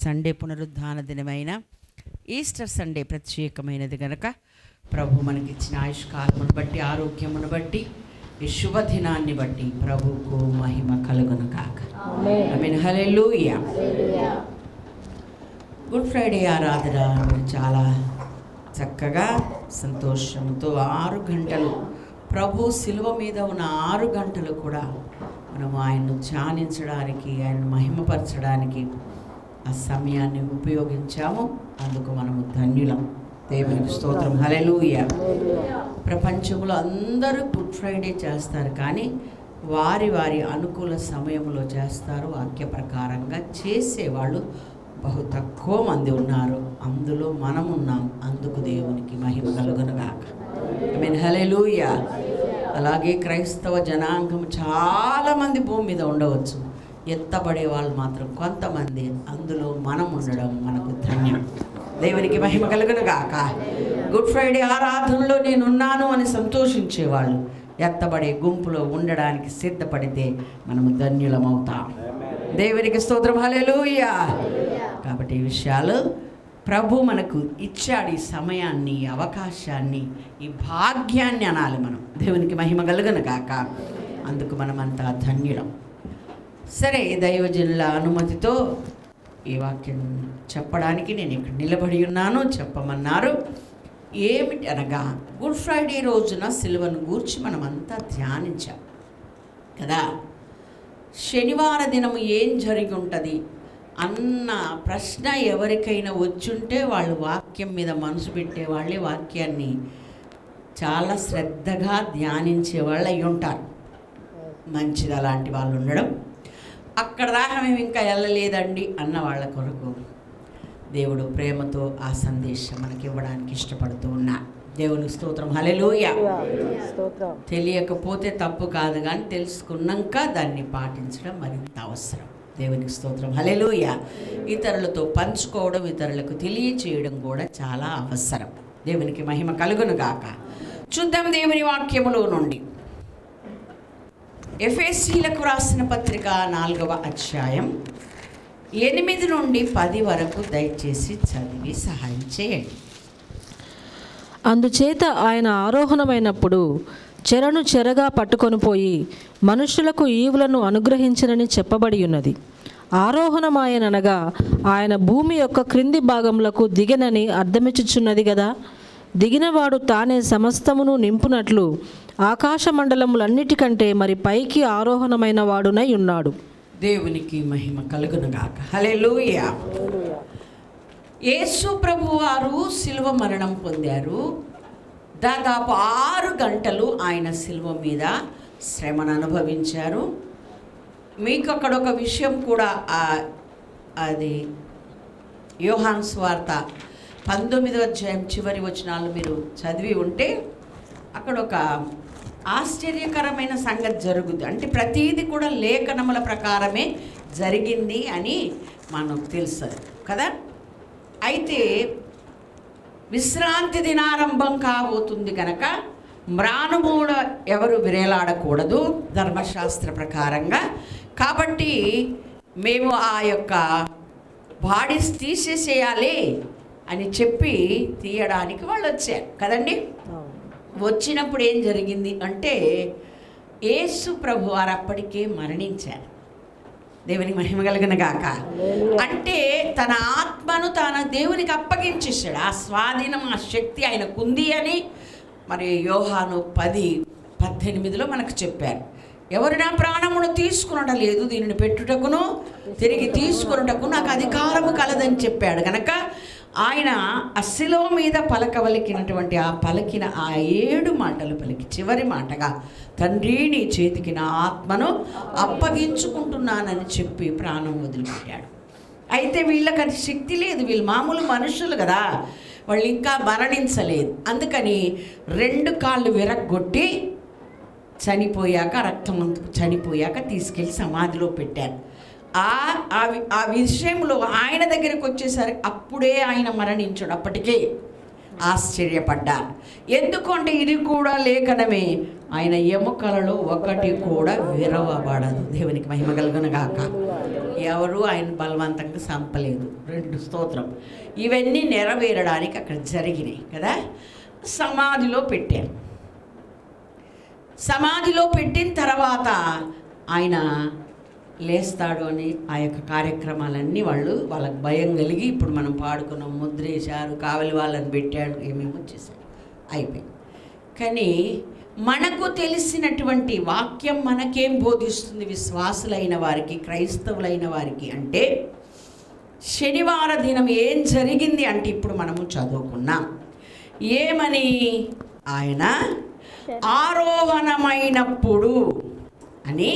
Sunday పునరుద్ధాన దినమైన Easter Sunday ప్రత్యేకమైనది కనుక ప్రభు మనకిచ్చిన ఆయుష్కాలమును బట్టి ఆరోగ్యమును బట్టి ఈ శుభదినాన్ని బట్టి ప్రభువుకు మహిమ కలుగును కాక. ఆమేన్. హల్లెలూయా. గుడ్ ఫ్రైడే ఆరాధన చాలా చక్కగా సంతోషంతో 6 గంటలు ప్రభు శిలువ మీద ఉన్న 6 గంటలు కూడా మనము ఆయన్ను ధ్యానించడానికి, ఆయన్ను మహిమపరచడానికి ఆ సమయాన్ని ఉపయోగించాము. అందుకు మనము ధన్యులం. దేవునికి స్తోత్రం. హల్లెలూయా. ప్రపంచంలో అందరూ గుడ్ ఫ్రైడే చేస్తారు, కానీ వారి వారి అనుకూల సమయంలో చేస్తారు. వాక్య ప్రకారంగా చేసేవాళ్ళు బహు తక్కువ మంది ఉన్నారు. అందులో మనం ఉన్నాం. అందుకు దేవునికి మహిమ కలుగునుగాక. ఆమేన్. హల్లెలూయా. అలాగే క్రైస్తవ జనాంగం చాలామంది భూమి మీద ఉండవచ్చు, ఎత్తబడే వాళ్ళు మాత్రం కొంతమంది. అందులో మనం ఉండడం మనకు ధన్యం. దేవునికి మహిమ కలుగునుగాక. గుడ్ ఫ్రైడే ఆరాధనలో నేనున్నాను అని సంతోషించేవాళ్ళు ఎత్తబడే గుంపులో ఉండడానికి సిద్ధపడితే మనము ధన్యులమవుతాం. దేవునికి స్తోత్రం. హల్లెలూయా. కాబట్టి ఈ విషయాలు ప్రభు మనకు ఇచ్చాడు. ఈ సమయాన్ని, అవకాశాన్ని, ఈ భాగ్యాన్ని అనాలి మనం. దేవునికి మహిమ కలుగునుగాక. అందుకు మనమంతా ధన్యులం. సరే, దైవజనుల అనుమతితో ఈ వాక్యం చెప్పడానికి నేను ఇక్కడ నిలబడి ఉన్నాను. చెప్పమన్నారు. ఏమిటి అనగా, గుడ్ ఫ్రైడే రోజున సిలువను గూర్చి మనమంతా ధ్యానించాం కదా. శనివార దినము ఏం జరిగి ఉంటుంది అన్న ప్రశ్న ఎవరికైనా వచ్చుంటే వాళ్ళు వాక్యం మీద మనసు పెట్టేవాళ్ళే వాక్యాన్ని చాలా శ్రద్ధగా ధ్యానించే వాళ్ళు అయి ఉంటారు. మంచిది అలాంటి వాళ్ళు ఉండడం. అక్కడ దాకా మేము ఇంకా వెళ్ళలేదండి అన్న వాళ్ళ కొరకు దేవుడు ప్రేమతో ఆ సందేశం మనకి ఇవ్వడానికి ఇష్టపడుతూ ఉన్నా. దేవునికి స్తోత్రం. హల్లెలూయా. తెలియకపోతే తప్పు కాదు, కానీ తెలుసుకున్నాక దాన్ని పాటించడం మరింత అవసరం. దేవునికి స్తోత్రం. హల్లెలూయా. ఇతరులతో పంచుకోవడం, ఇతరులకు తెలియచేయడం కూడా చాలా అవసరం. దేవునికి మహిమ కలుగునుగాక. చూద్దాం దేవుని వాక్యములో నుండి. ఎఫెసీలకు రాసిన పత్రిక 4వ అధ్యాయం 8 నుండి 10 వరకు దయచేసి చదివి సహాయం చేయండి. అందుచేత ఆయన ఆరోహణమైనప్పుడు చెరను చెరగా పట్టుకొని పోయి మనుషులకు ఈవులను అనుగ్రహించనని చెప్పబడి ఉన్నది. ఆరోహణమాయనగా ఆయన భూమి యొక్క క్రింది భాగములకు దిగనని అర్థమిచ్చుచున్నది కదా. దిగినవాడు తానే సమస్తమును నింపునట్లు ఆకాశ మండలములన్నిటికంటే మరి పైకి ఆరోహణమైన వాడునై ఉన్నాడు. దేవునికి మహిమ కలుగునుగాక. హల్లెలూయా. యేసు ప్రభు వారు శిలువ మరణం పొందారు. దాదాపు 6 గంటలు ఆయన శిలువ మీద శ్రమను అనుభవించారు. మీకు అక్కడ ఒక విషయం కూడా, అది యోహాను సువార్త 19వ అధ్యాయం చివరి వచనాలు మీరు చదివి ఉంటే అక్కడ ఒక ఆశ్చర్యకరమైన సంగతి జరుగుతుంది. అంటే ప్రతీది కూడా లేఖనముల ప్రకారమే జరిగింది అని మనకు తెలుస్తుంది కదా. అయితే విశ్రాంతి దినారంభం కాబోతుంది కనుక మ్రానుమూడ ఎవరు విరేలాడకూడదు ధర్మశాస్త్ర ప్రకారంగా. కాబట్టి మేము ఆ యొక్క బాడీస్ తీసేసేయాలి అని చెప్పి తీయడానికి వాళ్ళు వచ్చారు కదండి. వచ్చినప్పుడు ఏం జరిగింది అంటే, యేసు ప్రభు వారు అప్పటికే మరణించారు. దేవునికి మహిమ కలుగునుగాక. అంటే తన ఆత్మను తాను దేవునికి అప్పగించేసాడు. ఆ స్వాధీనం, ఆ శక్తి ఆయనకు ఉంది అని మరి యోహాను 10:18 మనకు చెప్పారు. ఎవరు నా ప్రాణమును తీసుకునడం లేదు, దీనిని పెట్టుటకును తిరిగి తీసుకున్నటకు నాకు అధికారము కలదని చెప్పాడు కనుక ఆయన ఆ శిలువ మీద పలకవలికినటువంటి పలికిన 7 మాటలు పలికి చివరి మాటగా, తండ్రి నీ చేతికి నా ఆత్మను అప్పగించుకుంటున్నానని చెప్పి ప్రాణం వదిలిపెట్టాడు. అయితే వీళ్ళకి అది శక్తి లేదు, వీళ్ళు మామూలు మనుషులు కదా, వాళ్ళు ఇంకా మరణించలేదు. అందుకని 2 కాళ్ళు విరగ్గొట్టి చనిపోయాక, రక్తం చనిపోయాక తీసుకెళ్ళి సమాధిలో పెట్టారు. ఆ విషయంలో ఆయన దగ్గరికి వచ్చేసరికి అప్పుడే ఆయన మరణించాడు. అప్పటికే ఆశ్చర్యపడ్డారు. ఎందుకంటే ఇది కూడా లేఖనమే. ఆయన ఎముకలలో ఒకటి కూడా విరవబడదు. దేవునికి మహిమ కలుగును గాక. ఎవరు ఆయన బలవంతంగా చంపలేదు. 2 స్తోత్రం. ఇవన్నీ నెరవేరడానికి అక్కడ జరిగినాయి కదా. సమాధిలో పెట్టారు. సమాధిలో పెట్టిన తర్వాత ఆయన లేస్తాడు అని ఆ యొక్క కార్యక్రమాలన్నీ వాళ్ళకి భయం కలిగి, ఇప్పుడు మనం పాడుకున్నాం, ముద్రేశారు, కావలి వాళ్ళని పెట్టాడు, ఏమేమో చేశారు, అయిపోయింది. కానీ మనకు తెలిసినటువంటి వాక్యం మనకేం బోధిస్తుంది విశ్వాసులైన వారికి, క్రైస్తవులైన వారికి అంటే, శనివార దినం ఏం జరిగింది అంటే ఇప్పుడు మనము చదువుకున్నాం. ఏమని? ఆయన ఆరోహణమైనప్పుడు అని.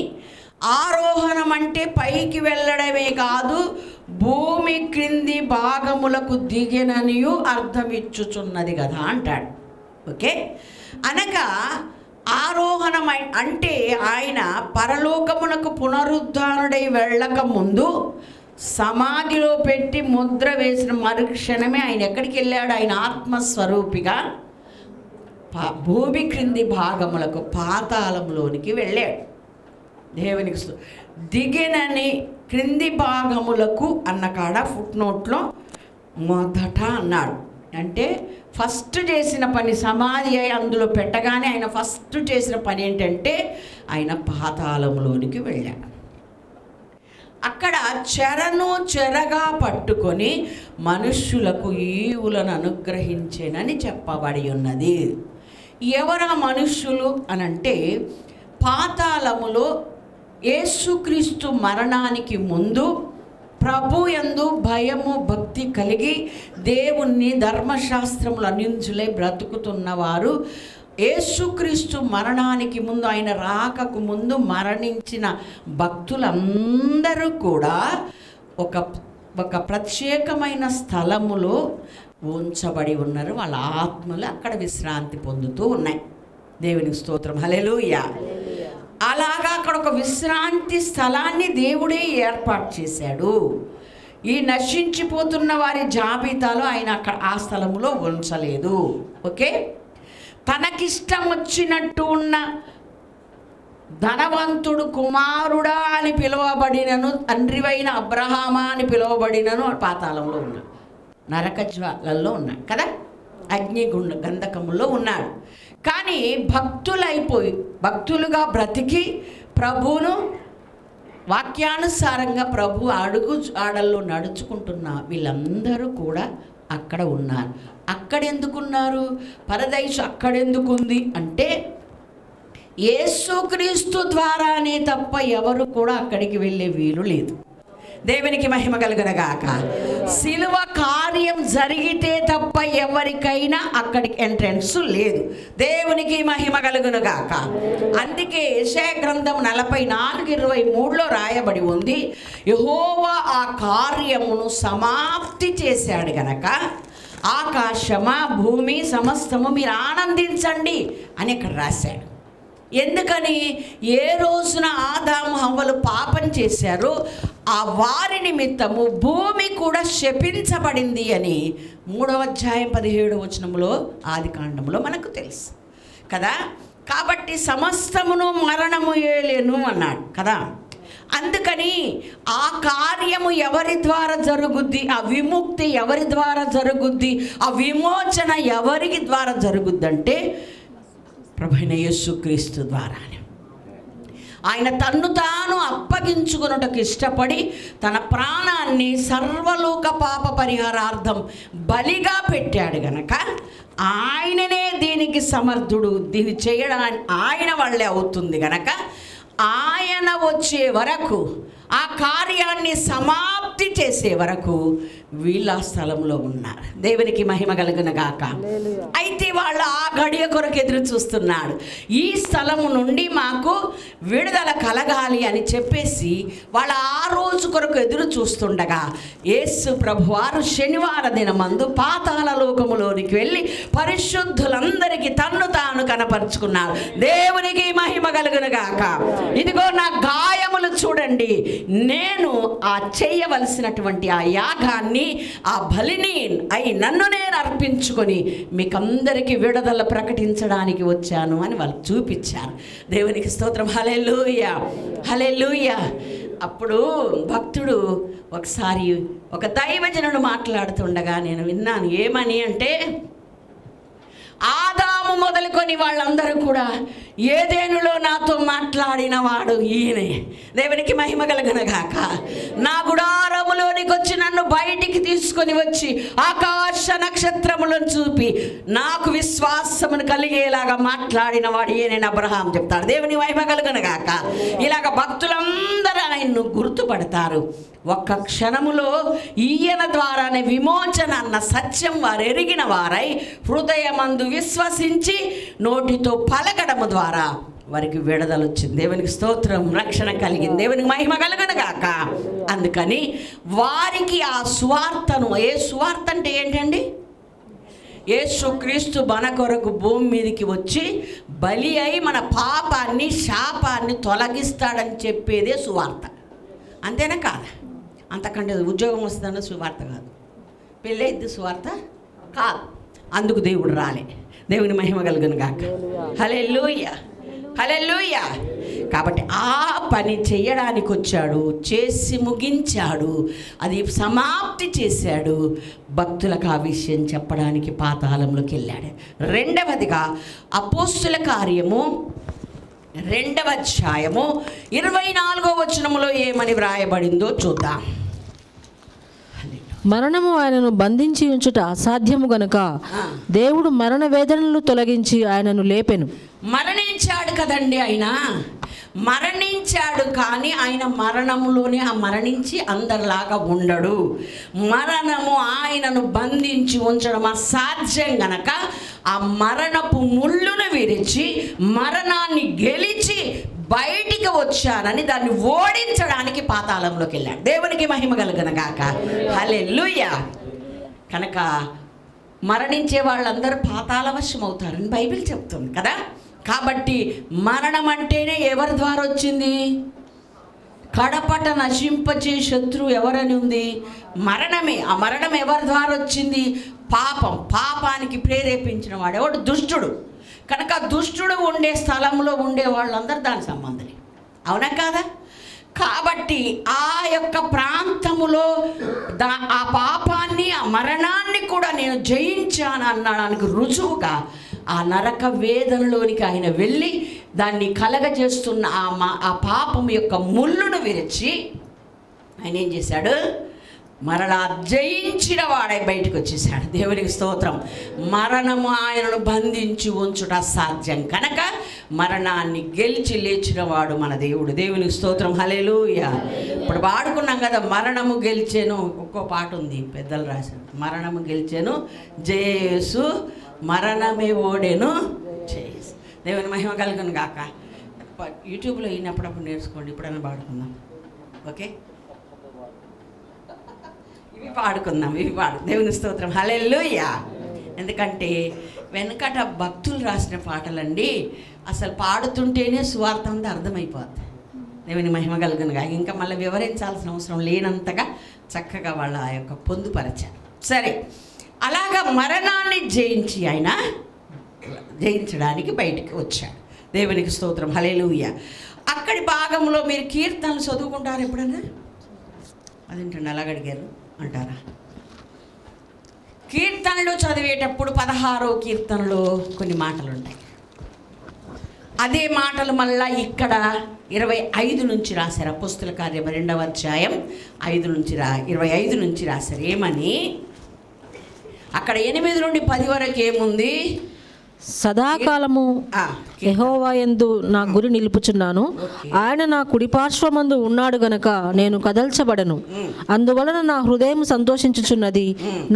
ఆరోహణం అంటే పైకి వెళ్ళడమే కాదు, భూమి క్రింది భాగములకు దిగిననియు అర్థమిచ్చుచున్నది కదా అంటాడు. ఓకే, అనగా ఆరోహణం అంటే ఆయన పరలోకమునకు పునరుద్ధానుడై వెళ్ళక ముందు సమాధిలో పెట్టి ముద్ర వేసిన మరుక్షణమే ఆయన ఎక్కడికి వెళ్ళాడు? ఆయన ఆత్మస్వరూపిగా భూమి క్రింది భాగములకు, పాతాళంలోనికి వెళ్ళాడు. దేవునికి దిగినని క్రింది భాగములకు అన్న కాడ ఫుట్ నోట్లో మొదట అన్నాడు. అంటే ఫస్ట్ చేసిన పని సమాధి అయి అందులో పెట్టగానే ఆయన ఫస్ట్ చేసిన పని ఏంటంటే ఆయన పాతాళంలోనికి వెళ్ళాడు. అక్కడ చెరగా పట్టుకొని మనుష్యులకు ఈవులను అనుగ్రహించేనని చెప్పబడి ఉన్నది. ఎవరా మనుష్యులు అనంటే, పాతాళములో యేసుక్రీస్తు మరణానికి ముందు ప్రభు యందు భయము భక్తి కలిగి దేవుణ్ణి ధర్మశాస్త్రములు అన్నించులై బ్రతుకుతున్నవారు, యేసుక్రీస్తు మరణానికి ముందు, ఆయన రాకకు ముందు మరణించిన భక్తులందరూ కూడా ఒక ప్రత్యేకమైన స్థలములో ఉంచబడి ఉన్నారు. వాళ్ళ ఆత్మలు అక్కడ విశ్రాంతి పొందుతూ ఉన్నాయి. దేవునికి స్తోత్రం, హల్లెలూయా. అలాగా అక్కడ ఒక విశ్రాంతి స్థలాన్ని దేవుడే ఏర్పాటు చేశాడు. ఈ నశించిపోతున్న వారి జాబితాలో ఆయన అక్కడ ఆ స్థలంలో ఉంచలేదు. ఓకే, తనకిష్టం వచ్చినట్టు ఉన్న ధనవంతుడు కుమారుడా అని పిలువబడినను, తండ్రివైన అబ్రహామా అని పిలువబడినను పాతాళంలో ఉన్నాడు, నరక జ్వాలల్లో ఉన్నాడు కదా, అగ్నిగుండ గంధకములో ఉన్నాడు. కానీ భక్తులుగా బ్రతికి ప్రభువును వాక్యానుసారంగా ప్రభు అడుగు ఆడల్లో నడుచుకుంటున్న వీళ్ళందరూ కూడా అక్కడ ఉన్నారు. అక్కడెందుకున్నారు? పరదైసు అక్కడెందుకుంది అంటే, యేసుక్రీస్తు ద్వారానే తప్ప ఎవరు కూడా అక్కడికి వెళ్ళే వీలు లేదు. దేవునికి మహిమ కలుగునగాక. సిలువ కార్యం జరిగితే తప్ప ఎవరికైనా అక్కడికి ఎంట్రన్స్ లేదు. దేవునికి మహిమ కలుగునగాక. అందుకే యెషయా గ్రంథం 44:23లో రాయబడి ఉంది, యెహోవా ఆ కార్యమును సమాప్తి చేశాడు గనక ఆకాశమా భూమి సమస్తము మీరు ఆనందించండి అని ఇక్కడ రాశాడు. ఎందుకని? ఏ రోజున ఆదాము హవ్వలు పాపం చేశారో ఆ వారి నిమిత్తము భూమి కూడా శపించబడింది అని 3వ అధ్యాయం 17వ వచనంలో ఆదికాండంలో మనకు తెలుసు కదా. కాబట్టి సమస్తమును మరణము ఏలేను అన్నాడు కదా. అందుకని ఆ కార్యము ఎవరి ద్వారా జరుగుద్ది? ఆ విముక్తి ఎవరి ద్వారా జరుగుద్ది? ఆ విమోచన ఎవరికి ద్వారా జరుగుద్ది అంటే ప్రభువైన యేసుక్రీస్తు ద్వారానే. ఆయన తన్ను తాను అప్పగించుకొనుటకు ఇష్టపడి తన ప్రాణాన్ని సర్వలోక పాప పరిహారార్థం బలిగా పెట్టాడు గనక ఆయననే దీనికి సమర్థుడు. దీన్ని చేయడానికి ఆయన వల్లే అవుతుంది గనక ఆయన వచ్చే వరకు, ఆ కార్యాన్ని సమాప్తి చేసే వరకు వీళ్ళ స్థలంలో ఉన్నారు. దేవునికి మహిమ కలుగునగాక. అయితే వాళ్ళు ఆ గడియ కొరకు ఎదురు చూస్తున్నాడు. ఈ స్థలము నుండి మాకు విడుదల కలగాలి అని చెప్పేసి వాళ్ళ ఆ రోజు కొరకు ఎదురు చూస్తుండగా యేసు ప్రభువారు శనివార దినమందు పాతాళ లోకములోనికి వెళ్ళి పరిశుద్ధులందరికీ తన్ను తాను కనపరుచుకున్నారు. దేవునికి మహిమ కలుగునగాక. ఇదిగో నా గాయములు చూడండి, నేను ఆ చేయవలసిన చేయవలసినటువంటి ఆ యాగాన్ని, ఆ బలిని నన్ను నేను అర్పించుకొని మీకందరికీ విడుదల ప్రకటించడానికి వచ్చాను అని వాళ్ళు చూపించారు. దేవునికి స్తోత్రం. హల్లెలూయా, హల్లెలూయా. అప్పుడు భక్తుడు ఒకసారి ఒక దైవజనుడు మాట్లాడుతుండగా నేను విన్నాను. ఏమని అంటే, ఆదాము మొదలుకొని వాళ్ళందరూ కూడా ఏదేనులో నాతో మాట్లాడిన వాడు ఈయనే. దేవునికి మహిమ కలుగునగాక. నా గుడారములోనికి వచ్చి నన్ను బయటికి తీసుకొని వచ్చి ఆకాశ నక్షత్రములను చూపి నాకు విశ్వాసమును కలిగేలాగా మాట్లాడిన వాడు ఈయన అబ్రహాం చెప్తాడు. దేవుని మహిమ కలుగునగాక. ఇలాగ భక్తులందరూ ఆయన్ను గుర్తుపడతారు. ఒక్క క్షణములో ఈయన ద్వారానే విమోచన అన్న సత్యం వారు ఎరిగిన వారై హృదయమందు విశ్వసించి నోటితో పలకడము ద్వారా వారికి విడుదల వచ్చింది. దేవునికి స్తోత్రం. రక్షణ కలిగింది. దేవునికి మహిమ కలుగునుగాక. అందుకని వారికి ఆ సువార్తను, ఏ సువార్త అంటే ఏంటండి? యేసుక్రీస్తు మన కొరకు భూమి మీదకి వచ్చి బలి అయి మన పాపాన్ని, శాపాన్ని తొలగిస్తాడని చెప్పేదే సువార్త. అంతేనా కాదా? అంతకంటే ఉద్యోగం వస్తుందన్న సువార్త కాదు, పెళ్ళి అయితే సువార్త కాదు. అందుకు దేవుడు రాలే. దేవుని మహిమ కలుగునుగాక. హల్లెలూయా, హల్లెలూయా. కాబట్టి ఆ పని చేయడానికి వచ్చాడు, చేసి ముగించాడు, అది సమాప్తి చేశాడు. భక్తులకు ఆ విషయం చెప్పడానికి పాతాళంలోకి వెళ్ళాడు. రెండవదిగా అపోస్తుల కార్యము 2వ అధ్యాయము 24వ వచనములో ఏమని వ్రాయబడిందో చూద్దాం. మరణము ఆయనను బంధించి ఉంచుట అసాధ్యము గనుక దేవుడు మరణ వేదనలు తొలగించి ఆయనను లేపెను. మరణించాడు కదండి, ఆయన మరణించాడు. కానీ ఆయన మరణములోనే ఆ మరణించి అందరిలాగా ఉండడు. మరణము ఆయనను బంధించి ఉంచడం అసాధ్యం గనక ఆ మరణపు ముళ్ళును విరిచి మరణాన్ని గెలిచి బయటికి వచ్చానని దాన్ని ఓడించడానికి పాతాళంలోకి వెళ్ళాడు. దేవునికి మహిమ కలుగునుగాక. హల్లెలూయా. కనుక మరణించే వాళ్ళందరూ పాతాళవశం అవుతారని బైబిల్ చెప్తుంది కదా. కాబట్టి మరణం అంటేనే ఎవరి ద్వారా వచ్చింది? కడపట నశింపచే శత్రువు ఎవరని ఉంది? మరణమే. ఆ మరణం ఎవరి ద్వారా వచ్చింది? పాపం. పాపానికి ప్రేరేపించిన వాడు ఎవడు? దుష్టుడు. కనుక దుష్టుడు ఉండే స్థలంలో ఉండే వాళ్ళందరూ దాని సంబంధమే. అవునా కాదా? కాబట్టి ఆ యొక్క ప్రాంతములో ఆ పాపాన్ని, ఆ మరణాన్ని కూడా నేను జయించాను అనడానికి రుజువుగా ఆ నరక వేదనలోనికి ఆయన వెళ్ళి దాన్ని కలగజేస్తున్న ఆ పాపం యొక్క ముళ్ళును విరిచి ఆయన ఏం చేశాడు? మరలా జయించిన వాడై బయటకు వచ్చేసాడు. దేవునికి స్తోత్రం. మరణము ఆయనను బంధించి ఉంచుట సాధ్యం కనుక మరణాన్ని గెలిచి లేచిన వాడు మన దేవుడు. దేవునికి స్తోత్రం. హల్లెలూయా. ఇప్పుడు పాడుకున్నాం కదా, మరణము గెలిచేను. ఒక్కో పాట ఉంది, పెద్దలు రాశారు. మరణము గెలిచేను జయేసు, మరణమే ఓడేను జయేసు. దేవుని మహిమ కలుగును గాక. యూట్యూబ్లో అయినప్పుడప్పుడు నేర్చుకోండి. ఇప్పుడైనా పాడుకుందాం. ఓకే, ఇవి పాడుకుందాం. దేవుని స్తోత్రం. హల్లెలూయా. ఎందుకంటే వెనకట భక్తులు రాసిన పాటలండి, అసలు పాడుతుంటేనే సువార్త అంతా అర్థమైపోద్ది. దేవుని మహిమ కలుగునుగా. ఇంకా మళ్ళీ వివరించాల్సిన అవసరం లేనంతగా చక్కగా వాళ్ళ ఆ యొక్క పొందుపరచారు. సరే, అలాగా మరణాన్ని జయించి ఆయన జయించడానికి బయటికి వచ్చాడు. దేవునికి స్తోత్రం. హల్లెలూయా. అక్కడి భాగంలో మీరు కీర్తనలు చదువుకుంటారు ఎప్పుడన్నా? అదేంటండి అలాగడిగారు అంటారా? కీర్తనలు చదివేటప్పుడు 16వ కీర్తనలో కొన్ని మాటలు ఉంటాయి. అదే మాటలు మళ్ళీ ఇక్కడ 25 నుంచి రాశారు. అపోస్తుల కార్యం 2వ అధ్యాయం 5 నుంచి 25 నుంచి రాశారు. ఏమని? అక్కడ 8 నుండి 10 వరకు ఏముంది? సదాకాలము యెహోవా యందు నా గురి నిలుపుచున్నాను. ఆయన నా కుడిపార్శ్వమందు ఉన్నాడు గనక నేను కదల్చబడను. అందువలన నా హృదయం సంతోషించుచున్నది,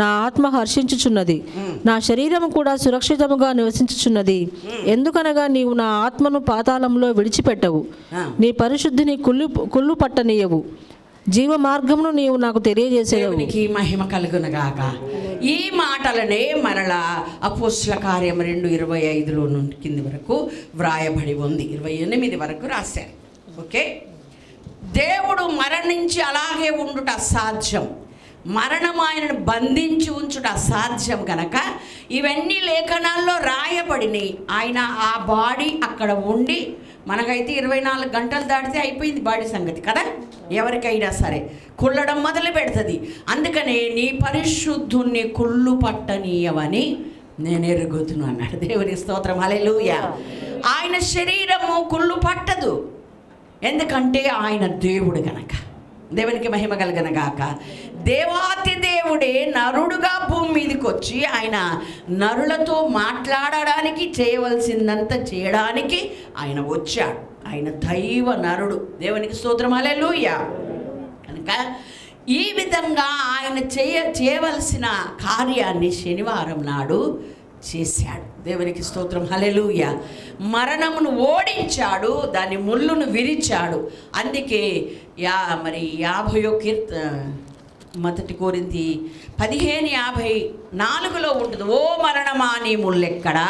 నా ఆత్మ హర్షించుచున్నది, నా శరీరము కూడా సురక్షితముగా నివసించుచున్నది. ఎందుకనగా నీవు నా ఆత్మను పాతాళంలో విడిచిపెట్టవు, నీ పరిశుద్ధిని కుళ్ళు పట్టనీయవు, జీవ మార్గమును నీవు నాకు తెలియజేసేవు. మహిమ కలుగునగాక. ఈ మాటలనే మరలా అపోస్తుల కార్యం 2:25 నుండి కింది వరకు వ్రాయబడి ఉంది. 28 వరకు రాశారు. ఓకే, దేవుడు మరణించి అలాగే ఉండుట అసాధ్యం, మరణం ఆయనను బంధించి ఉంచుట అసాధ్యం కనుక ఇవన్నీ లేఖనాల్లో రాయబడినాయి. ఆయన ఆ బాడీ అక్కడ ఉండి, మనకైతే 24 గంటలు దాటితే అయిపోయింది బాడీ సంగతి కదా, ఎవరికైనా సరే కుళ్ళడం మొదలు పెడుతుంది. అందుకనే నీ పరిశుద్ధుణ్ణి కుళ్ళు పట్టనీయవని నేను ఎరుగుతున్నా అన్నాడు. దేవునికి స్తోత్రం, హల్లెలూయా. ఆయన శరీరము కుళ్ళు పట్టదు, ఎందుకంటే ఆయన దేవుడు గనక. దేవునికి మహిమ కలుగనగాక. దేవాతి దేవుడే నరుడుగా భూమి మీదకి వచ్చి ఆయన నరులతో మాట్లాడడానికి, చేయవలసిందంత చేయడానికి ఆయన వచ్చాడు. ఆయన దైవ నరుడు. దేవునికి స్తోత్రం, హల్లెలూయా. కనుక ఈ విధంగా ఆయన చేయవలసిన కార్యాన్ని శనివారం నాడు చేశాడు. దేవునికి స్తోత్రం, హల్లెలూయా. మరణమును ఓడించాడు, దాని ముళ్ళును విరిచాడు. అందుకే 50వ మొదటి కొరింథీ 15:54 ఉంటుంది. ఓ మరణమా నీ ముళ్ళెక్కడా,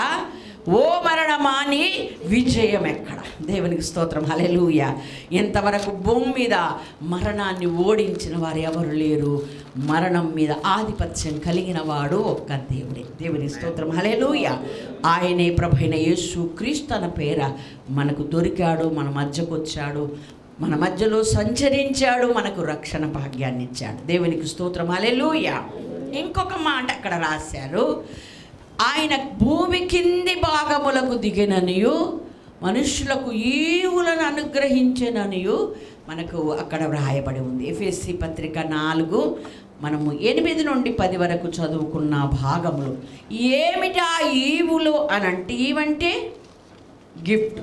ఓ మరణమా నీ విజయం ఎక్కడ. దేవునికి స్తోత్రం, హల్లెలూయా. ఇంతవరకు భూమి మీద మరణాన్ని ఓడించిన వారు ఎవరు లేరు. మరణం మీద ఆధిపత్యం కలిగిన వాడు ఒక్క దేవుడే. దేవునికి స్తోత్రం, హల్లెలూయా. ఆయనే ప్రభువైన యేసు క్రీస్తు అన్న పేర మనకు దొరికాడు, మన మధ్యకు వచ్చాడు, మన మధ్యలో సంచరించాడు, మనకు రక్షణ భాగ్యాన్ని ఇచ్చాడు. దేవునికి స్తోత్రం, హల్లెలూయా. ఇంకొక మాట అక్కడ రాశారు, ఆయన భూమి కింది భాగములకు దిగిననియు మనుషులకు ఈవులను అనుగ్రహించననియు మనకు అక్కడ వ్రాయబడి ఉంది. ఎఫెసీ పత్రిక 4 మనము 8 నుండి 10 వరకు చదువుకున్న భాగములు. ఏమిటా ఈవులు అని అంటే, ఈవంటే గిఫ్ట్.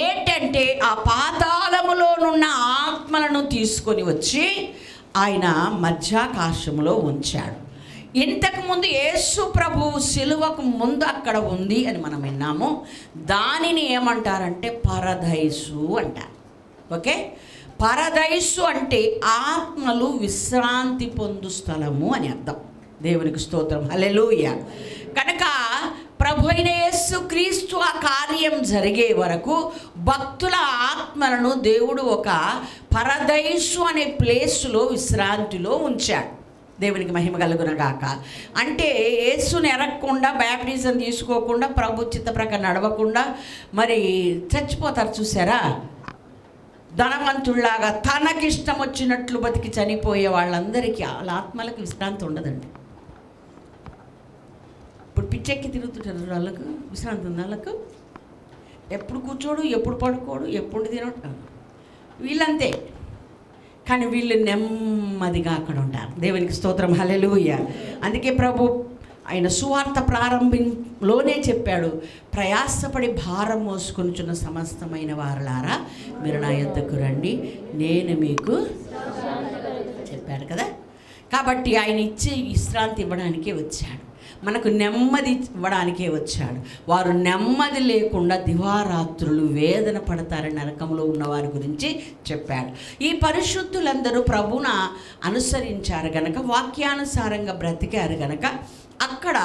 ఏంటంటే ఆ పాతాళములోనున్న ఆత్మలను తీసుకొని వచ్చి ఆయన మధ్యాకాశములో ఉంచాడు. ఇంతకుముందు యేసు ప్రభువు సిలువకు ముందు అక్కడ ఉంది అని మనం విన్నాము. దానిని ఏమంటారంటే పరదైసు అంటారు. ఓకే, పరదైసు అంటే ఆత్మలు విశ్రాంతి పొందు స్థలము అని అర్థం. దేవునికి స్తోత్రం, హల్లెలూయా. కనుక ప్రభు అయిన యేసు క్రీస్తు ఆ కార్యం జరిగే వరకు భక్తుల ఆత్మలను దేవుడు ఒక పరదైసు అనే ప్లేస్లో విశ్రాంతిలో ఉంచాడు. దేవునికి మహిమ కలుగునగాక. అంటే యేసుని ఎరగకుండా, బ్యాప్టిజం తీసుకోకుండా, ప్రభు చిత్త ప్రకారం నడవకుండా మరి చచ్చిపోతారు చూసారా, ధనవంతుల్లాగా తనకిష్టం వచ్చినట్లు బతికి చనిపోయే వాళ్ళందరికీ వాళ్ళ ఆత్మలకు విశ్రాంతి ఉండదండి. ఇప్పుడు పిచ్చెక్కి తిరుగుతుంటారు, వాళ్ళకు విశ్రాంతి ఉంది. వాళ్ళకు ఎప్పుడు కూర్చోడు, ఎప్పుడు పడుకోడు, ఎప్పుడు తినడు, వీళ్ళంతే. కానీ వీళ్ళు నెమ్మదిగా అక్కడ ఉంటారు. దేవునికి స్తోత్రం, హల్లెలూయా. అందుకే ప్రభు ఆయన సువార్త ప్రారంభంలోనే చెప్పాడు, ప్రయాసపడి భారం మోసుకొనుచున్న సమస్తమైన వారలారా మీరు నా యొద్దకు రండి, నేను మీకు చెప్పాడు కదా. కాబట్టి ఆయన ఇచ్చే విశ్రాంతి ఇవ్వడానికే వచ్చాడు, మనకు నెమ్మది ఇవ్వడానికే వచ్చాడు. వారు నెమ్మది లేకుండా దివారాత్రులు వేదన పడతారని నరకంలో ఉన్న వారి గురించి చెప్పాడు. ఈ పరిశుద్ధులందరూ ప్రభువును అనుసరించారు గనక, వాక్యానుసారంగా బ్రతికారు గనక అక్కడ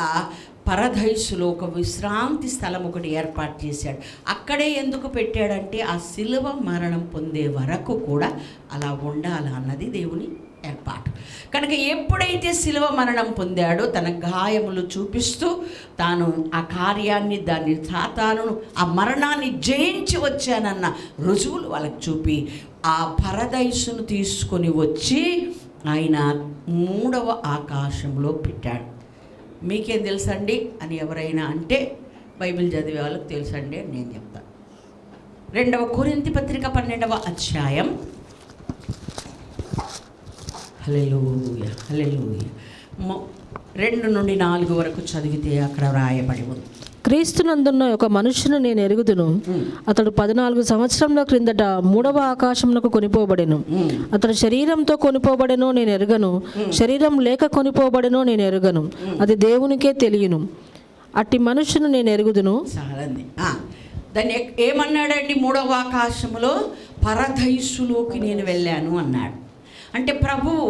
పరదైసులో ఒక విశ్రాంతి స్థలం ఒకటి ఏర్పాటు చేశాడు. అక్కడే ఎందుకు పెట్టాడంటే ఆ శిలువ మరణం పొందే వరకు కూడా అలా ఉండాలి అన్నది దేవుని ఏర్పాటు. కనుక ఎప్పుడైతే శిలువ మరణం పొందాడో తన గాయములు చూపిస్తూ తాను ఆ కార్యాన్ని, దాన్ని సాతానును, ఆ మరణాన్ని జయించి వచ్చానన్న రుజువులు వాళ్ళకి చూపి ఆ పరదైసును తీసుకొని వచ్చి ఆయన 3వ ఆకాశంలో పెట్టాడు. మీకేం తెలుసండి అని ఎవరైనా అంటే బైబిల్ చదివే వాళ్ళకి తెలుసండి అని నేను చెప్తాను. 2వ కొరింథీ పత్రిక 12వ అధ్యాయం, హల్లెలూయా హల్లెలూయా, 2 నుండి 4 వరకు చదివితే అక్కడ వ్రాయబడి ఉంది. క్రీస్తునందున్న ఒక మనుషుని నేను ఎరుగుదును, అతడు 14 సంవత్సరముల క్రిందట 3వ ఆకాశమునకు కొనిపోబడెను. అతడు శరీరంతో కొనిపోబడెనో నేను ఎరుగను, శరీరం లేక కొనిపోబడెనో నేను ఎరుగను, అది దేవునికే తెలియను. అట్టి మనుషుని నేను ఎరుగుదును. చాలండి. దాన్ని ఏమన్నాడండి? 3వ ఆకాశములో పరదైసులోకి నేను వెళ్ళాను అన్నాడు. అంటే ప్రభువు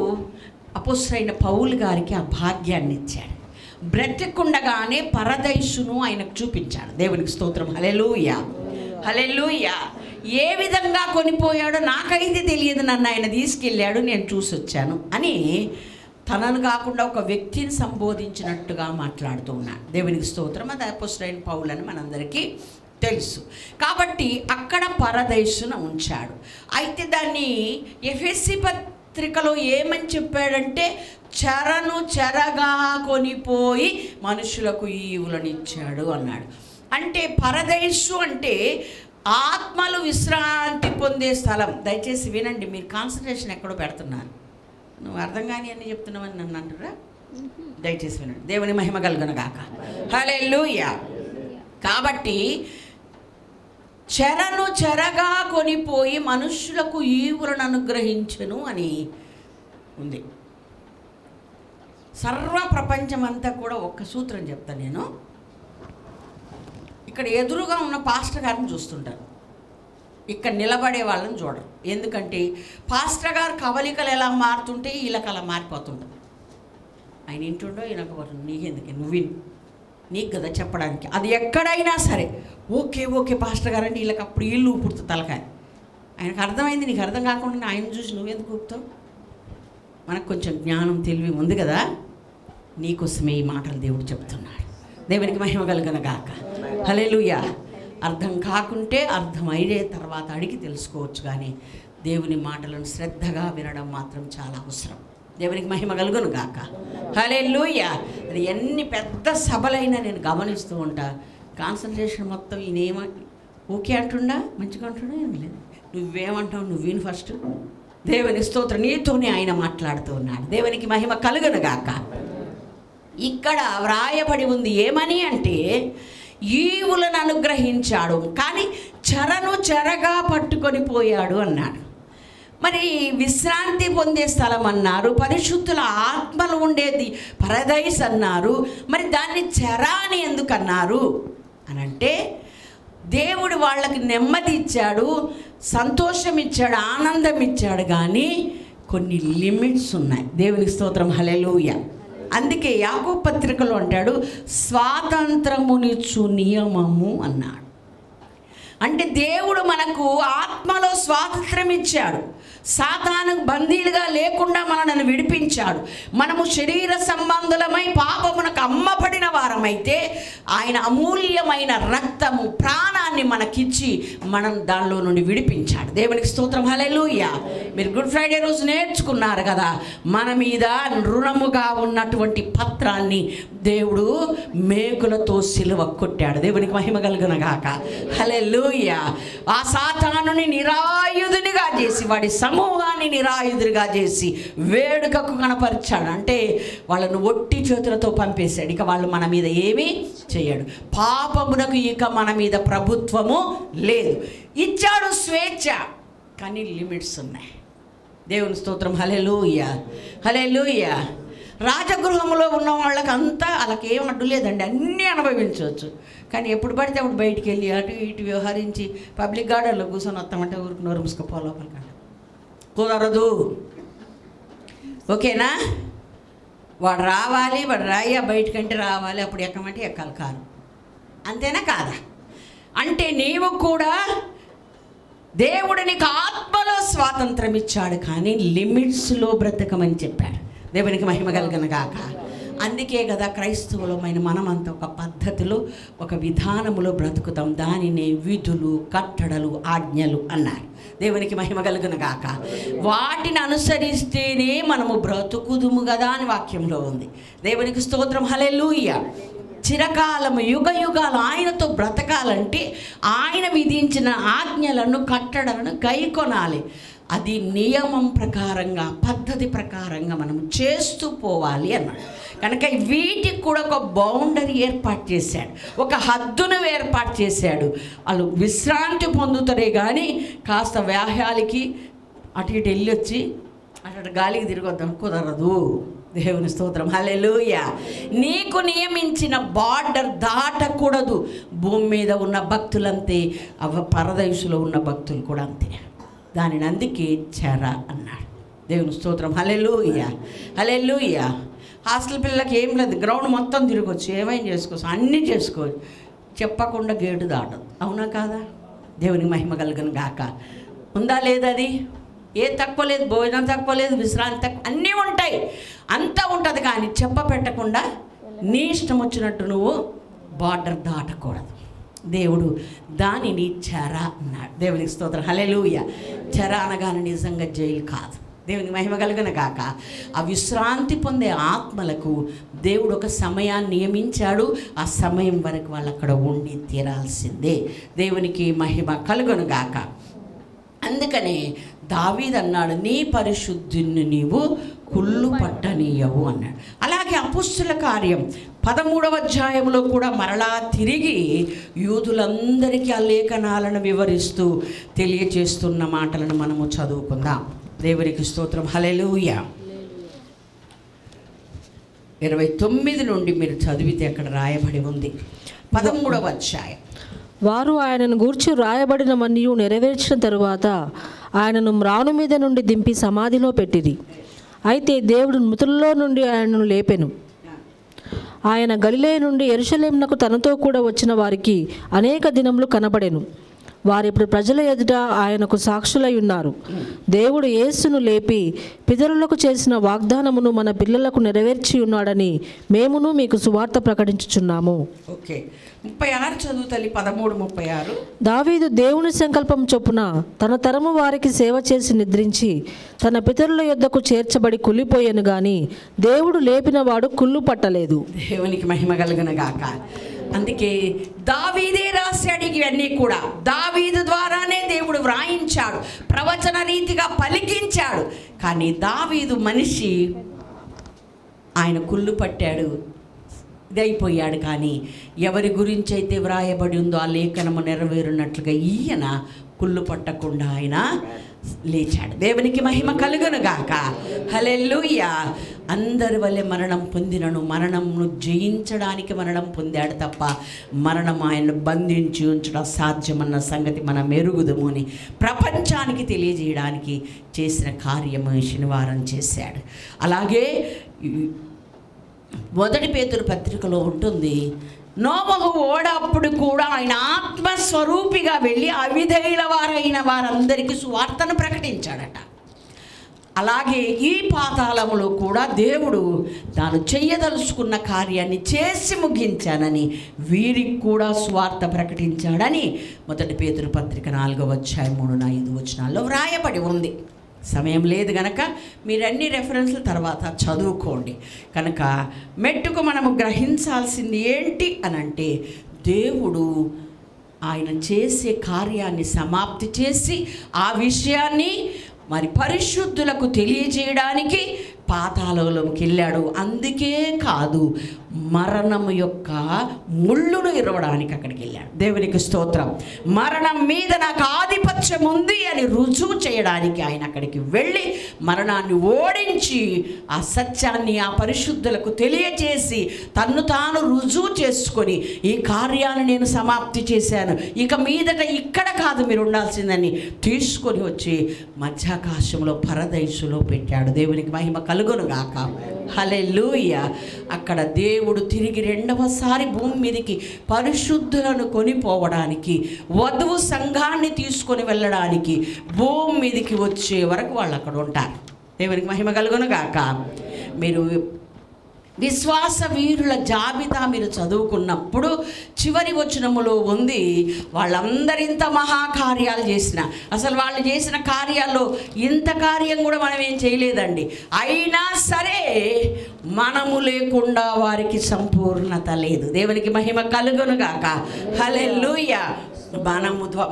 అపోస్తలుడైన పౌలు గారికి ఆ భాగ్యాన్ని ఇచ్చాడు. బ్రతికుండగానే పరదైసును ఆయనకు చూపించాడు. దేవునికి స్తోత్రం, హల్లెలూయా. హల్లెలూయా. ఏ విధంగా కొనిపోయాడో నాకైతే తెలియదు, నన్ను ఆయన తీసుకెళ్ళాడు, నేను చూసి వచ్చాను అని తనను కాకుండా ఒక వ్యక్తిని సంబోధించినట్టుగా మాట్లాడుతూ ఉన్నాడు. దేవునికి స్తోత్రం. అది అపోస్తలుడైన పౌలు అని మనందరికీ తెలుసు. కాబట్టి అక్కడ పరదేశున ఉంచాడు. అయితే దాన్ని ఎఫెసీ పత్రికలో ఏమని చెప్పాడంటే, చెరను చెరగా కొనిపోయి మనుషులకు ఈవులనిచ్చాడు అన్నాడు. అంటే పరదేశు అంటే ఆత్మలు విశ్రాంతి పొందే స్థలం. దయచేసి వినండి, మీరు కాన్సన్ట్రేషన్ ఎక్కడో పెడుతున్నారు. నువ్వు అర్థం కాని అన్నీ చెప్తున్నావని నన్ను అంటురా. దయచేసి వినండి. దేవుని మహిమ కలుగును గాక. హల్లెలూయా. కాబట్టి చెరను చెరగా కొనిపోయి మనుష్యులకు ఈవులను అనుగ్రహించును అని ఉంది. సర్వ ప్రపంచమంతా కూడా ఒక్క సూత్రం చెప్తాను నేను. ఇక్కడ ఎదురుగా ఉన్న పాస్టర్ గారిని చూస్తుంటారు, ఇక్కడ నిలబడే వాళ్ళని చూడరు. ఎందుకంటే పాస్టర్ గారు కవలికలు ఎలా మారుతుంటే వీళ్ళకి అలా మారిపోతుంటారు. ఆయన ఇంటుండో ఈయనకు నీకెందుకే, నువ్వు విను, నీకు కదా చెప్పడానికి. అది ఎక్కడైనా సరే ఓకే ఓకే పాస్టర్ గారు అంటే వీళ్ళకి అప్పుడు ఇల్లు ఊపుడుతుంది తలకాయ. ఆయనకు అర్థమైంది, నీకు అర్థం కాకుండా ఆయన చూసి నువ్వెందుకు ఊపుతావు? మనకు కొంచెం జ్ఞానం తెలివి ఉంది కదా, నీకోసమే ఈ మాటలు దేవుడు చెప్తున్నాడు. దేవునికి మహిమ కలుగును గాక. హల్లెలూయా. అర్థం కాకుంటే అర్థమయ్యే తర్వాత అడిగి తెలుసుకోవచ్చు, కానీ దేవుని మాటలను శ్రద్ధగా వినడం మాత్రం చాలా అవసరం. దేవునికి మహిమ కలుగును గాక. హల్లెలూయా. అది ఎన్ని పెద్ద సభలైనా నేను గమనిస్తూ ఉంటా, కాన్సన్ట్రేషన్ మొత్తం ఈయనేమ ఓకే అంటుండా, మంచిగా అంటుండా, ఏం లేదు, నువ్వేమంటావు, నువ్వు విను ఫస్ట్. దేవుని స్తోత్రం. నీతోనే ఆయన మాట్లాడుతూ ఉన్నాడు. దేవునికి మహిమ కలుగును గాక. ఇక్కడ వ్రాయబడి ఉంది ఏమని అంటే, ఈవులను అనుగ్రహించాడు కానీ చెరను చెరగా పట్టుకొని పోయాడు అన్నాడు. మరి విశ్రాంతి పొందే స్థలం అన్నారు, పరిశుద్ధుల ఆత్మలు ఉండేది పరదైస్ అన్నారు. మరి దాన్ని చెర అని ఎందుకు అన్నారు అనంటే, దేవుడు వాళ్ళకి నెమ్మది ఇచ్చాడు, సంతోషం ఇచ్చాడు, ఆనందం ఇచ్చాడు, కానీ కొన్ని లిమిట్స్ ఉన్నాయి. దేవునికి స్తోత్రం. హల్లెలూయా. అందుకే యాకోబు పత్రికలో అంటాడు, స్వాతంత్రమునిచ్చు నియమము అన్నాడు. అంటే దేవుడు మనకు ఆత్మలో స్వాతంత్రం ఇచ్చాడు, సాతాను బందీలుగా లేకుండా మనల్ని విడిపించాడు. మనము శరీర సంబంధులమై పాపమునకు అమ్మబడిన వారమైతే ఆయన అమూల్యమైన రక్తము ప్రాణాన్ని మనకిచ్చి మనం దానిలో నుండి విడిపించాడు. దేవునికి స్తోత్రం. హల్లెలూయా. మీరు గుడ్ ఫ్రైడే రోజు నేర్చుకున్నారు కదా, మన మీద రుణముగా ఉన్నటువంటి పత్రాన్ని దేవుడు మేకులతో సిలువ కొట్టాడు. దేవునికి మహిమ కలుగును గాక. హల్లెలూయా. ఆ సాతానుని నిరాయుధునిగా చేసి, వాడి సమూహాన్ని నిరాయుధుడిగా చేసి వేడుకకు కనపరిచాడు. అంటే వాళ్ళను ఒట్టి చేతులతో పంపేశాడు. ఇక వాళ్ళు మన మీద ఏమీ చేయడు. పాపమునకు ఇక మన మీద ప్రభుత్వము లేదు. ఇచ్చాడు స్వేచ్ఛ, కానీ లిమిట్స్ ఉన్నాయి. దేవుని స్తోత్రం. హల్లెలూయా. హల్లెలూయా. రాజగృహంలో ఉన్న వాళ్ళకి అంతా వాళ్ళకి ఏం అడ్డు లేదండి, అన్నీ అనుభవించవచ్చు. కానీ ఎప్పుడు పడితే అప్పుడు బయటికి వెళ్ళి అటు ఇటు వ్యవహరించి పబ్లిక్ గార్డెన్లో కూర్చొని వస్తామంటే ఊరికి నోరు మూసుకుపో లోపలికి కుదరదు. ఓకేనా? వాడు రావాలి, వాడు రాయ్యా బయటకంటే రావాలి, అప్పుడు ఎక్కమంటే ఎక్కాలి కారు. అంతేనా కాదా? అంటే నీవు కూడా దేవుడు నీకు ఆత్మలో స్వాతంత్రం ఇచ్చాడు, కానీ లిమిట్స్లో బ్రతకమని చెప్పాడు. దేవునికి మహిమ కలుగును గాక. అందుకే కదా క్రైస్తవులమైన మనమంతా ఒక పద్ధతిలో, ఒక విధానములో బ్రతుకుతాం. దానినే విధులు, కట్టడలు, ఆజ్ఞలు అన్నారు. దేవునికి మహిమ కలుగును గాక. వాటిని అనుసరిస్తేనే మనము బ్రతుకుదుము కదా అని వాక్యంలో ఉంది. దేవునికి స్తోత్రం. హల్లెలూయా. చిరకాలము యుగ యుగాలు ఆయనతో బ్రతకాలంటే ఆయన విధించిన ఆజ్ఞలను, కట్టడలను గైకొనాలి. అది నియమం ప్రకారంగా, పద్ధతి ప్రకారంగా మనం చేస్తూ పోవాలి అన్నాడు. కనుక వీటికి కూడా ఒక బౌండరీ ఏర్పాటు చేశాడు, ఒక హద్దును ఏర్పాటు చేశాడు. వాళ్ళు విశ్రాంతి పొందుతారే కానీ కాస్త వ్యాహ్యాలకి అటు ఇటు వెళ్ళి వచ్చి అటు గాలికి తిరగొద్దాం కుదరదు. దేవుని స్తోత్రం. హల్లెలూయా. నీకు నియమించిన బార్డర్ దాటకూడదు. భూమి మీద ఉన్న భక్తులంతే, పరదేశంలో ఉన్న భక్తులు కూడా అంతే. దానిని అందుకే చెర అన్నాడు. దేవుని స్తోత్రం. హల్లెలూయా. హల్లెలూయా. హాస్టల్ పిల్లలకి ఏం లేదు, గ్రౌండ్ మొత్తం తిరగవచ్చు, ఏమైనా చేసుకోవచ్చు, అన్నీ చేసుకోవచ్చు, చెప్పకుండా గేటు దాటదు. అవునా కాదా? దేవునికి మహిమ కలుగును గాక. ఉందా లేదా? అది ఏ తక్కువ లేదు, భోజనం తక్కువ లేదు, విశ్రాంతి తక్కువ, అన్నీ ఉంటాయి, అంతా ఉంటుంది. కానీ చెప్ప పెట్టకుండా నీ ఇష్టం వచ్చినట్టు నువ్వు బార్డర్ దాటకూడదు. దేవుడు దానిని చెర అన్నాడు. దేవునికి స్తోత్రం, హల్లెలూయా. చెర అనగానే నిజంగా జైలు కాదు. దేవునికి మహిమ కలుగును గాక. ఆ విశ్రాంతి పొందే ఆత్మలకు దేవుడు ఒక సమయాన్ని నియమించాడు. ఆ సమయం వరకు వాళ్ళు అక్కడ ఉండి తీరాల్సిందే. దేవునికి మహిమ కలుగును గాక. అందుకనే దావీదు అన్నాడు, నీ పరిశుద్ధిని నీవు కుళ్ళు పట్టనీయవు అన్నాడు. అలాగే అపోస్తుల కార్యం 13వ అధ్యాయంలో కూడా మరలా తిరిగి యూదులందరికీ ఆ లేఖనాలను వివరిస్తూ తెలియచేస్తున్న మాటలను మనము చదువుకుందాం. దేవునికి స్తోత్రం, హల్లెలూయా. 29 నుండి మీరు చదివితే అక్కడ రాయబడి ఉంది. 13వ అధ్యాయం. వారు ఆయనను గూర్చి రాయబడినవన్నీ నెరవేర్చిన తరువాత ఆయనను మ్రాను మీద నుండి దింపి సమాధిలో పెట్టిరి. అయితే దేవుడు మృతుల్లో నుండి ఆయనను లేపెను. ఆయన గలిలయ నుండి యెరూషలేమునకు తనతో కూడా వచ్చిన వారికి అనేక దినములు కనబడెను. వారిప్పుడు ప్రజల ఎదుట ఆయనకు సాక్షులై ఉన్నారు. దేవుడు యేసును లేపి పితరులకు చేసిన వాగ్దానమును మన పిల్లలకు నెరవేర్చి ఉన్నాడని మేమును మీకు సువార్త ప్రకటించుచున్నాము. ఓకే, 36 చదువు తల్లి. 13:36. దావీదు దేవుని సంకల్పం చొప్పున తన తరము వారికి సేవ చేసి నిద్రించి తన పితరుల యొద్దకు చేర్చబడి కుళ్ళిపోయాను గాని దేవుడు లేపిన వాడు కుళ్ళు పట్టలేదు. దేవునికి మహిమ కలుగును గాక. అందుకే దావీదే రాశాడు ఇవన్నీ కూడా. దావీదు ద్వారానే దేవుడు వ్రాయించాడు, ప్రవచన రీతిగా పలికించాడు. కానీ దావీదు మనిషి ఆయన కుళ్ళు పట్టాడు, ఇదైపోయాడు. కానీ ఎవరి గురించి అయితే వ్రాయబడి ఉందో ఆ లేఖనము నెరవేరున్నట్లుగా ఈయన కుళ్ళు పట్టకుండా ఆయన లేచాడు. దేవునికి మహిమ కలుగును గాక, హల్లెలూయా. అందరి వల్లే మరణం పొందినను మరణంను జయించడానికి మరణం పొందాడు తప్ప మరణం ఆయన్ను బంధించి ఉంచడం సాధ్యమన్న సంగతి మనం ఎరుగుదము అని ప్రపంచానికి తెలియజేయడానికి చేసిన కార్యము శనివారం చేశాడు. అలాగే 1 పేతురు పత్రికలో ఉంటుంది, నోవహు ఓడ అప్పుడు కూడా ఆయన ఆత్మస్వరూపిగా వెళ్ళి అవిధేయుల వారైన వారందరికీ సువార్తను ప్రకటించాడట. అలాగే ఈ పాతాళములో కూడా దేవుడు తాను చెయ్యదలుచుకున్న కార్యాన్ని చేసి ముగించానని వీరికి కూడా సువార్త ప్రకటించాడని 1 పేతురు పత్రిక 4వ అధ్యాయం 3-5 వచనాల్లో వ్రాయబడి ఉంది. సమయం లేదు కనుక మీరన్ని రెఫరెన్స్ల తర్వాత చదువుకోండి. కనుక మెట్టుకు మనము గ్రహించాల్సింది ఏంటి అనంటే, దేవుడు ఆయన చేసే కార్యాన్ని సమాప్తి చేసి ఆ విషయాన్ని మరి పరిశుద్ధులకు తెలియజేయడానికి పాతాళంలోకి వెళ్ళాడు. అందుకే కాదు, మరణము యొక్క ముళ్ళును ఇరవడానికి అక్కడికి వెళ్ళాడు. దేవునికి స్తోత్రం. మరణం మీద నాకు ఆధిపత్యం ఉంది అని రుజువు చేయడానికి ఆయన అక్కడికి వెళ్ళి మరణాన్ని ఓడించి ఆ సత్యాన్ని ఆ పరిశుద్ధులకు తెలియజేసి తన్ను తాను రుజువు చేసుకొని ఈ కార్యాన్ని నేను సమాప్తి చేశాను, ఇక మీదట ఇక్కడ కాదు మీరు ఉండాల్సిందని తీసుకొని వచ్చి మధ్యాకాశంలో పరదైసులో పెట్టాడు. దేవునికి మహిమ కలుగును గాక, హల్లెలూయా. అక్కడ దేవుడు తిరిగి రెండవసారి భూమి మీదకి పరిశుద్ధులను కొనిపోవడానికి, వధువు సంఘాన్ని తీసుకొని వెళ్ళడానికి భూమి మీదకి వచ్చే వరకు వాళ్ళు అక్కడ ఉంటారు. దేవునికి మహిమ కలుగును గాక. మీరు విశ్వాస వీరుల జాబితా మీరు చదువుకున్నప్పుడు చివరి వచనములో ఉంది, వాళ్ళందరూ ఇంత మహాకార్యాలు చేసిన, అసలు వాళ్ళు చేసిన కార్యాల్లో ఇంత కార్యం కూడా మనం ఏం చేయలేదండి, అయినా సరే మనము లేకుండా వారికి సంపూర్ణత లేదు. దేవునికి మహిమ కలుగును గాక, హల్లెలూయా.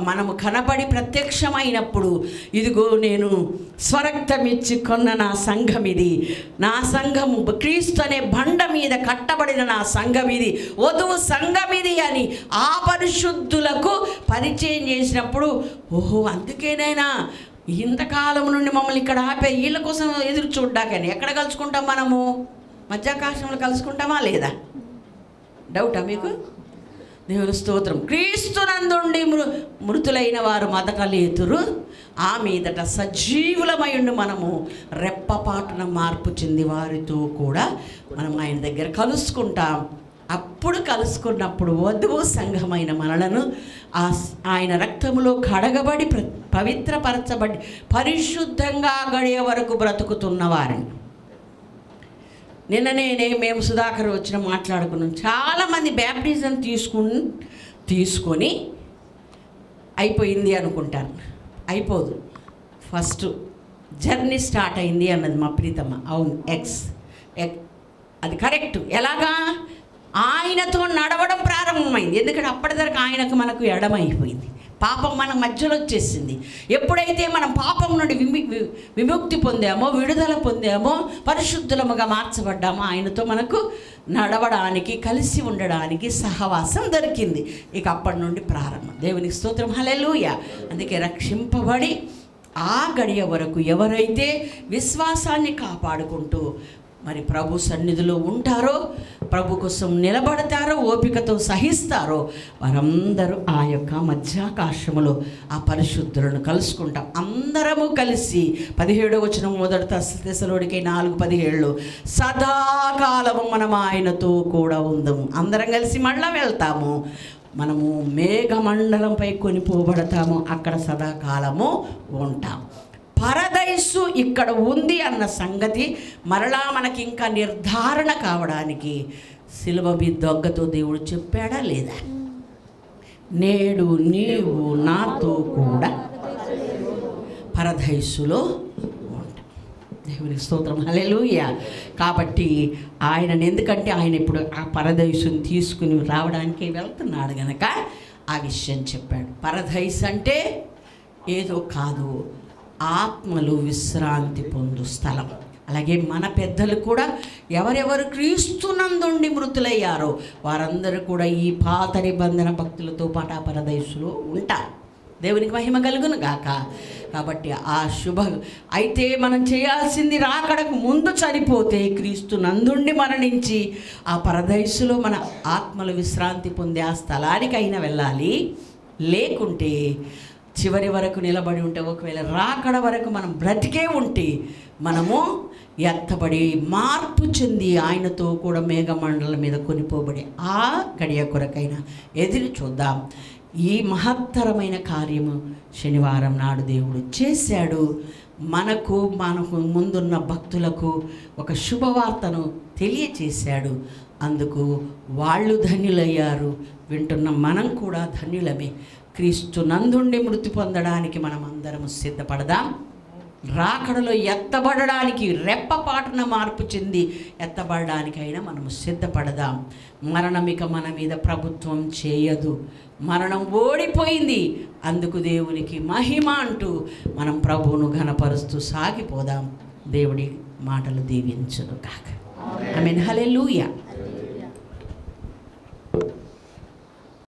మనము కనబడి ప్రత్యక్షమైనప్పుడు ఇదిగో నేను స్వరక్తమిచ్చి కొన్న నా సంఘం ఇది, నా సంఘము క్రీస్తు అనే బండ మీద కట్టబడిన నా సంఘం ఇది, వధువు సంఘం ఇది అని ఆ పరిశుద్ధులకు పరిచయం చేసినప్పుడు, ఓహో అందుకేనైనా ఇంతకాలం నుండి మమ్మల్ని ఇక్కడ ఆపే వీళ్ళ కోసం ఎదురు చూడ్డాకని. ఎక్కడ కలుసుకుంటాం మనము? మధ్యాకాశంలో కలుసుకుంటామా లేదా? డౌటా మీకు? దేవుని స్తోత్రం. క్రీస్తునందుండి మృతులైన వారు మదకలేతురు, ఆ మీదట సజీవులమై ఉండి మనము రెప్పపాటున మార్పు చెంది వారితో కూడా మనం ఆయన దగ్గర కలుసుకుంటాం. అప్పుడు కలుసుకున్నప్పుడు వధువు సంఘమైన మనలను ఆయన రక్తములో కడగబడి పవిత్రపరచబడి పరిశుద్ధంగా గడియ వరకు బ్రతుకుతున్న వారిని. నిన్ననే మేము సుధాకర్ వచ్చిన మాట్లాడుకున్నాం. చాలామంది బ్యాప్టిజం తీసుకొని అయిపోయింది అనుకుంటారు. అయిపోదు. ఫస్ట్ జర్నీ స్టార్ట్ అయింది అన్నది మా ప్రీతమ్మ. అవును, అది కరెక్ట్. ఎలాగా? ఆయనతో నడవడం ప్రారంభమైంది. ఎందుకంటే అప్పటిదాకా ఆయనకు మనకు ఎడమైపోయింది. పాపం మన మధ్యలో వచ్చేసింది. ఎప్పుడైతే మనం పాపం నుండి విముక్తి పొందామో, విడుదల పొందామో, పరిశుద్ధులముగా మార్చబడ్డామో, ఆయనతో మనకు నడవడానికి, కలిసి ఉండడానికి సహవాసం దొరికింది. ఇక అప్పటి నుండి ప్రారంభం. దేవునికి స్తోత్రం, హల్లెలూయా. అందుకే రక్షింపబడి ఆ గడియ వరకు ఎవరైతే విశ్వాసాన్ని కాపాడుకుంటూ మరి ప్రభు సన్నిధిలో ఉంటారో, ప్రభు కోసం నిలబడతారో, ఓపికతో సహిస్తారో, వారందరూ ఆ యొక్క మధ్యాకాశములో ఆ పరిశుద్ధులను కలుసుకుంటాం. అందరము కలిసి 17వ వచనం మొదటి తెస్సలోనికై 4:17 సదాకాలము మనం ఆయనతో కూడా ఉందాము. అందరం కలిసి మళ్ళా వెళ్తాము. మనము మేఘమండలంపై కొనిపోబడతాము. అక్కడ సదాకాలము ఉంటాం. పరదైసు ఇక్కడ ఉంది అన్న సంగతి మరలా మనకి ఇంకా నిర్ధారణ కావడానికి సిలువ మీద దొగ్గతో దేవుడు చెప్పాడా లేదా? నేడు నీవు నాతో కూడా పరదైసులో ఉంటా. దేవునికి స్తోత్రం, హల్లెలూయా. కాబట్టి ఆయనను, ఎందుకంటే ఆయన ఇప్పుడు ఆ పరదైసుని తీసుకుని రావడానికి వెళ్తున్నాడు గనక ఆ విషయం చెప్పాడు. పరదైసు అంటే ఏదో కాదు, ఆత్మలు విశ్రాంతి పొందు స్థలం. అలాగే మన పెద్దలు కూడా ఎవరెవరు క్రీస్తునందుండి మృతులయ్యారో వారందరూ కూడా ఈ పాత నిబంధన భక్తులతో పాటు ఆ పరదైసులో ఉంటారు. దేవునికి మహిమ కలుగును గాక. కాబట్టి ఆ అయితే మనం చేయాల్సింది, రాకడకు ముందు చనిపోతే క్రీస్తు నందుండి మరణించి ఆ పరదైసులో మన ఆత్మలు విశ్రాంతి పొందే ఆ స్థలానికైనా వెళ్ళాలి. లేకుంటే చివరి వరకు నిలబడి ఉంటే, ఒకవేళ రాకడ వరకు మనం బ్రతికే ఉంటే, మనము ఎత్తబడి మార్పు చెంది ఆయనతో కూడా మేఘమండలం మీద కొనిపోబడి ఆ గడియ కొరకైనా ఎదురు చూద్దాం. ఈ మహత్తరమైన కార్యము శనివారం నాడు దేవుడు చేశాడు. మనకు ముందున్న భక్తులకు ఒక శుభవార్తను తెలియచేశాడు. అందుకు వాళ్ళు ధన్యులయ్యారు. వింటున్న మనం కూడా ధన్యులమే. క్రీస్తు నందుండి మృతి పొందడానికి మనం అందరము సిద్ధపడదాం. రాకడలో ఎత్తబడడానికి, రెప్పపాటున మార్పు చెంది ఎత్తబడడానికైనా మనము సిద్ధపడదాం. మరణం ఇక మన మీద ప్రభుత్వం చేయదు. మరణం ఓడిపోయింది. అందుకు దేవునికి మహిమ అంటూ మనం ప్రభువును ఘనపరుస్తూ సాగిపోదాం. దేవుడి మాటలు దీవించును కాక. ఆమేన్, హల్లెలూయా.